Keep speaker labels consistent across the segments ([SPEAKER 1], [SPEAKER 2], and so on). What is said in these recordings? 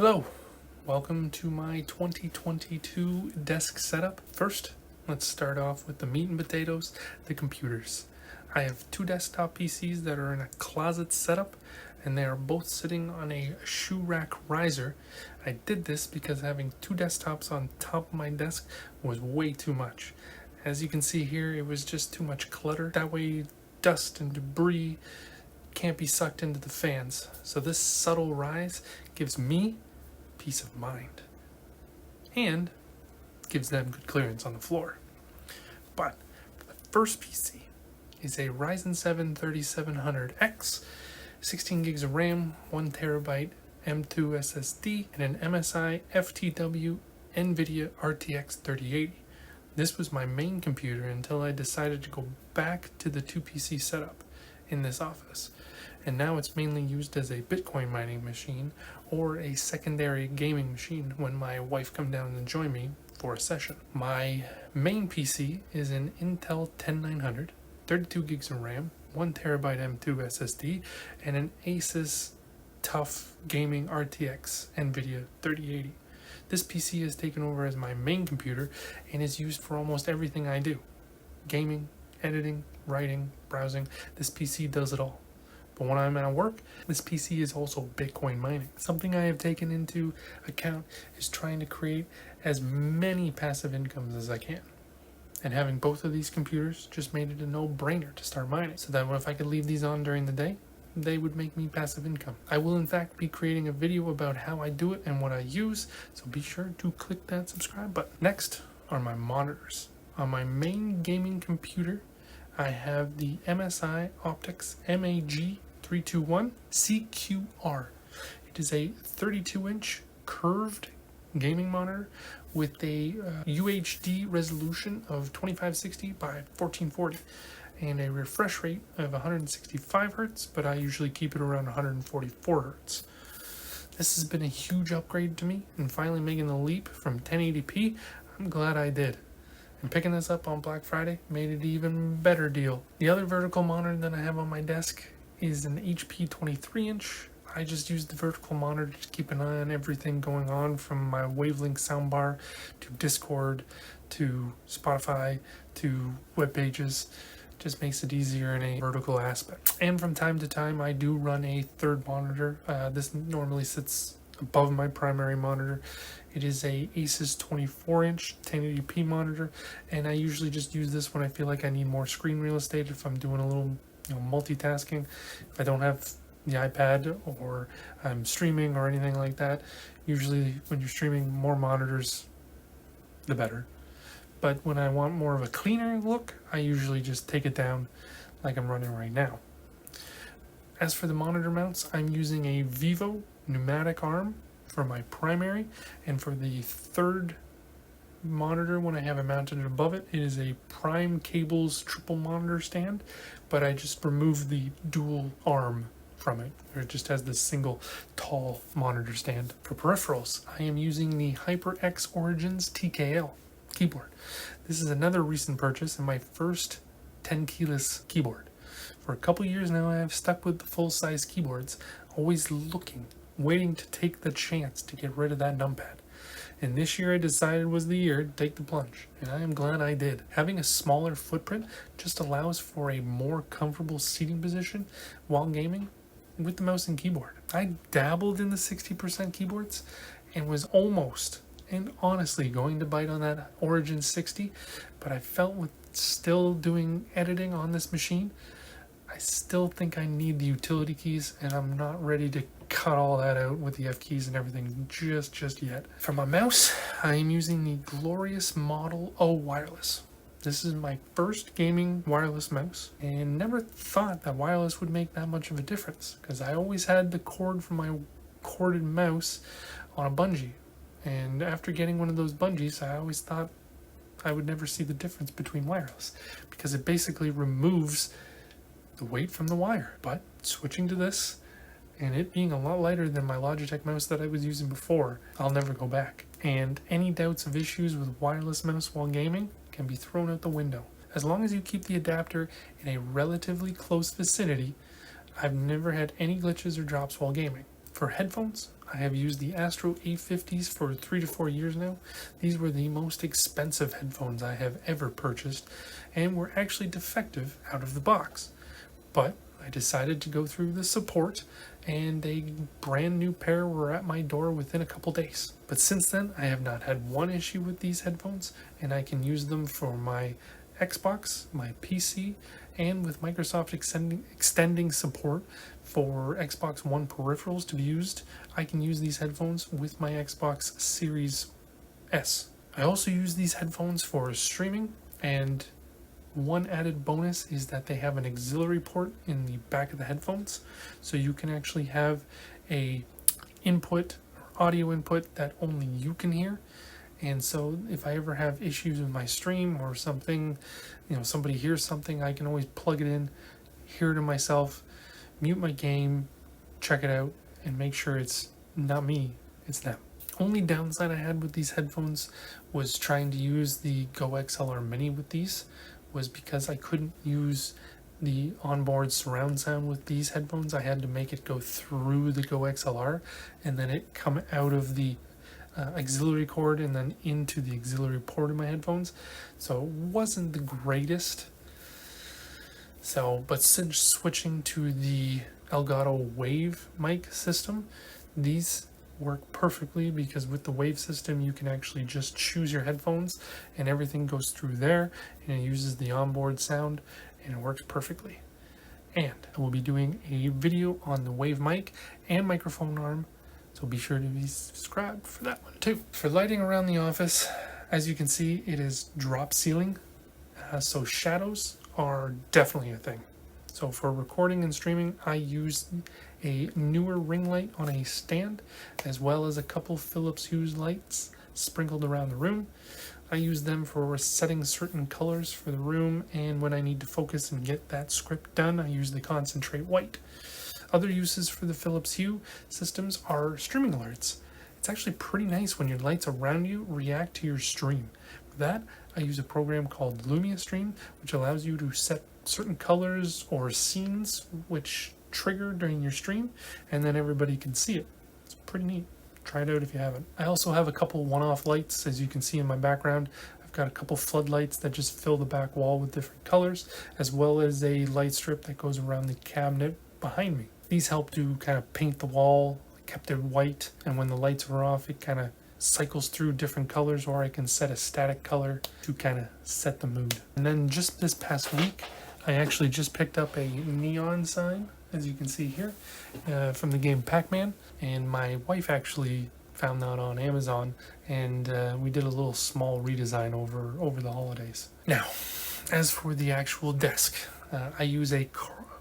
[SPEAKER 1] Hello, welcome to my 2022 desk setup. First, let's start off with the meat and potatoes, the computers. I have two desktop PCs that are in a closet setup, and they are both sitting on a shoe rack riser. I did this because having two desktops on top of my desk was way too much. As you can see here, it was just too much clutter. That way, dust and debris can't be sucked into the fans. So this subtle rise gives me peace of mind and gives them good clearance on the floor. But the first PC is a Ryzen 7 3700X, 16 gigs of RAM, 1 terabyte M2 SSD, and an MSI FTW NVIDIA RTX 3080. This was my main computer until I decided to go back to the 2 PC setup in this office, and now it's mainly used as a Bitcoin mining machine or a secondary gaming machine when my wife comes down and join me for a session. My main PC is an Intel 10900, 32 gigs of RAM, 1 terabyte M2 SSD, and an Asus TUF Gaming RTX NVIDIA 3080. This PC has taken over as my main computer and is used for almost everything I do. Gaming, editing, writing, browsing, this PC does it all. But when I'm at work, this PC is also Bitcoin mining. Something I have taken into account is trying to create as many passive incomes as I can. And having both of these computers just made it a no-brainer to start mining, so that if I could leave these on during the day, they would make me passive income. I will in fact be creating a video about how I do it and what I use, so be sure to click that subscribe button. Next are my monitors. On my main gaming computer, I have the MSI Optics MAG321 CQR. It is a 32-inch curved gaming monitor with a UHD resolution of 2560 by 1440 and a refresh rate of 165 Hz, but I usually keep it around 144 Hz. This has been a huge upgrade to me, and finally making the leap from 1080p, I'm glad I did. And picking this up on Black Friday made it an even better deal. The other vertical monitor that I have on my desk is an HP 23-inch. I just use the vertical monitor to keep an eye on everything going on, from my Wavelength soundbar to Discord to Spotify to web pages. Just makes it easier in a vertical aspect. And from time to time I do run a third monitor. This normally sits above my primary monitor. It is a Asus 24-inch 1080p monitor, and I usually just use this when I feel like I need more screen real estate, if I'm doing a little multitasking, if I don't have the iPad or I'm streaming or anything like that. Usually when you're streaming, more monitors the better. But when I want more of a cleaner look, I usually just take it down like I'm running right now. As for the monitor mounts, I'm using a Vivo pneumatic arm for my primary, and for the third monitor, when I have it mounted above it, it is a Prime Cables triple monitor stand, but I just removed the dual arm from it. It just has this single tall monitor stand. For peripherals, I am using the HyperX Origins TKL keyboard. This is another recent purchase and my first 10 keyless keyboard. For a couple years now, I have stuck with the full-size keyboards, always waiting to take the chance to get rid of that numpad. And this year I decided was the year to take the plunge, and I am glad I did. Having a smaller footprint just allows for a more comfortable seating position while gaming with the mouse and keyboard. I dabbled in the 60% keyboards and was almost, and honestly, going to bite on that Origin 60, but I felt with still doing editing on this machine, I still think I need the utility keys, and I'm not ready to cut all that out with the F keys and everything just yet. For my mouse, I am using the glorious Model O wireless. This is my first gaming wireless mouse, and never thought that wireless would make that much of a difference, because I always had the cord for my corded mouse on a bungee, and after getting one of those bungees, I always thought I would never see the difference between wireless, because it basically removes the weight from the wire. But switching to this, and it being a lot lighter than my Logitech mouse that I was using before, I'll never go back. And any doubts of issues with wireless mouse while gaming can be thrown out the window. As long as you keep the adapter in a relatively close vicinity, I've never had any glitches or drops while gaming. For headphones, I have used the Astro A50s for 3 to 4 years now. These were the most expensive headphones I have ever purchased and were actually defective out of the box. But I decided to go through the support, and a brand new pair were at my door within a couple days. But since then, I have not had one issue with these headphones, and I can use them for my Xbox, my PC, and with Microsoft extending support for Xbox One peripherals to be used, I can use these headphones with my Xbox Series S. I also use these headphones for streaming, and one added bonus is that they have an auxiliary port in the back of the headphones, so you can actually have a input or audio input that only you can hear. And so if I ever have issues with my stream or something, somebody hears something, I can always plug it in, hear it to myself, mute my game, check it out, and make sure it's not me, it's them. Only downside I had with these headphones was trying to use the Go XLR Mini with these, was because I couldn't use the onboard surround sound with these headphones. I had to make it go through the Go XLR and then it come out of the auxiliary cord and then into the auxiliary port of my headphones. So it wasn't the greatest. But since switching to the Elgato Wave mic system, these work perfectly, because with the Wave system you can actually just choose your headphones and everything goes through there and it uses the onboard sound and it works perfectly. And I will be doing a video on the Wave mic and microphone arm, so be sure to be subscribed for that one too. For lighting around the office, as you can see, it is drop ceiling, so shadows are definitely a thing. So for recording and streaming, I use a newer ring light on a stand, as well as a couple Philips Hue lights sprinkled around the room. I use them for setting certain colors for the room, and when I need to focus and get that script done, I use the concentrate white. Other uses for the Philips Hue systems are streaming alerts. It's actually pretty nice when your lights around you react to your stream. For that, I use a program called Lumia Stream, which allows you to set certain colors or scenes which trigger during your stream, and then everybody can see it. It's pretty neat. Try it out if you haven't. I also have a couple one-off lights, as you can see in my background. I've got a couple floodlights that just fill the back wall with different colors, as well as a light strip that goes around the cabinet behind me. These help to kind of paint the wall, kept it white, and when the lights are off, it kind of cycles through different colors, or I can set a static color to kind of set the mood. And then just this past week, I actually just picked up a neon sign, as you can see here, from the game Pac-Man, and my wife actually found that on Amazon, and we did a little small redesign over the holidays. Now, as for the actual desk, I use a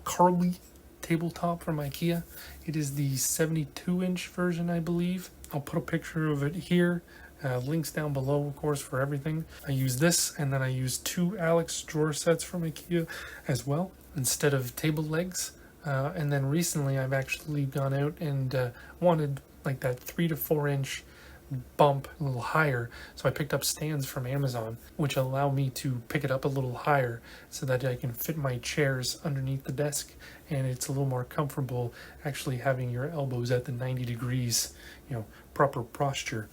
[SPEAKER 1] Carly tabletop from IKEA. It is the 72-inch version, I believe. I'll put a picture of it here. Links down below, of course, for everything. I use this, and then I use 2 Alex drawer sets from IKEA as well, instead of table legs. And then recently I've actually gone out and wanted like that 3 to 4 inch bump a little higher, so I picked up stands from Amazon which allow me to pick it up a little higher so that I can fit my chairs underneath the desk, and it's a little more comfortable actually having your elbows at the 90 degrees, proper posture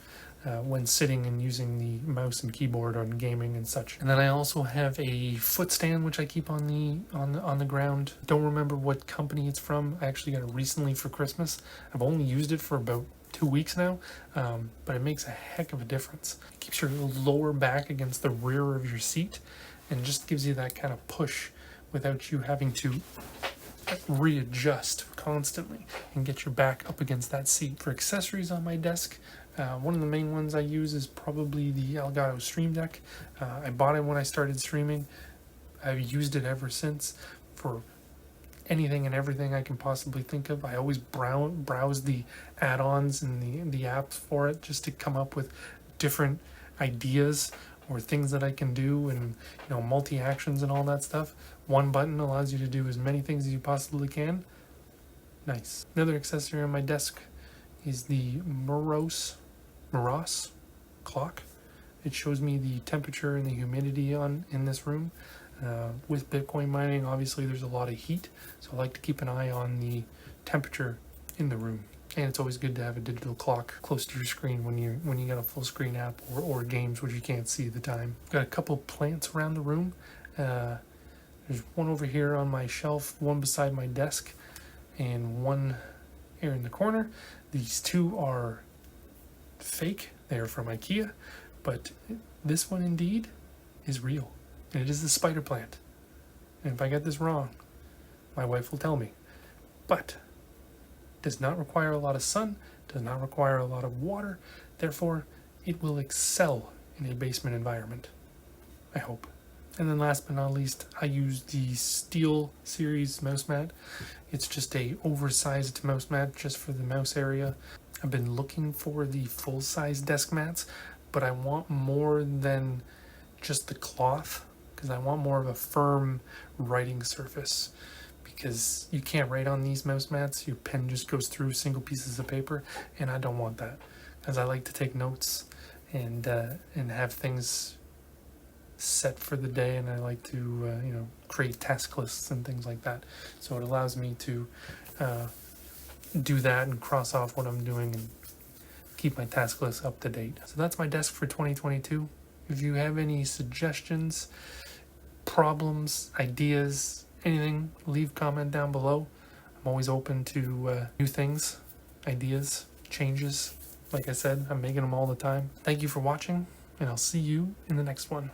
[SPEAKER 1] when sitting and using the mouse and keyboard on gaming and such. And then I also have a foot stand which I keep on the ground. Don't remember what company it's from. I actually got it recently for Christmas. I've only used it for about 2 weeks now, but it makes a heck of a difference. It keeps your lower back against the rear of your seat and just gives you that kind of push without you having to readjust constantly and get your back up against that seat. For accessories on my desk, one of the main ones I use is probably the Elgato Stream Deck. I bought it when I started streaming. I've used it ever since for anything and everything I can possibly think of. I always browse the add-ons and the apps for it just to come up with different ideas or things that I can do, and multi-actions and all that stuff. One button allows you to do as many things as you possibly can. Nice. Another accessory on my desk is the Moros clock. It shows me the temperature and the humidity in this room. With Bitcoin mining, obviously there's a lot of heat, so I like to keep an eye on the temperature in the room. And it's always good to have a digital clock close to your screen when you got a full screen app or games where you can't see the time. Got a couple plants around the room. There's one over here on my shelf, one beside my desk, and one here in the corner. These two are fake. They are from IKEA, but this one indeed is real. And it is the spider plant. And if I get this wrong, my wife will tell me. But does not require a lot of sun, does not require a lot of water, therefore it will excel in a basement environment, I hope. And then last but not least, I use the Steel Series mouse mat. It's just a oversized mouse mat just for the mouse area. I've been looking for the full-size desk mats, but I want more than just the cloth, because I want more of a firm writing surface. Because you can't write on these mouse mats, your pen just goes through single pieces of paper, and I don't want that. Because I like to take notes and have things set for the day, and I like to create task lists and things like that. So it allows me to do that and cross off what I'm doing and keep my task list up to date. So that's my desk for 2022. If you have any suggestions, problems, ideas, anything, leave a comment down below. I'm always open to new things, ideas, changes. Like I said, I'm making them all the time. Thank you for watching, and I'll see you in the next one.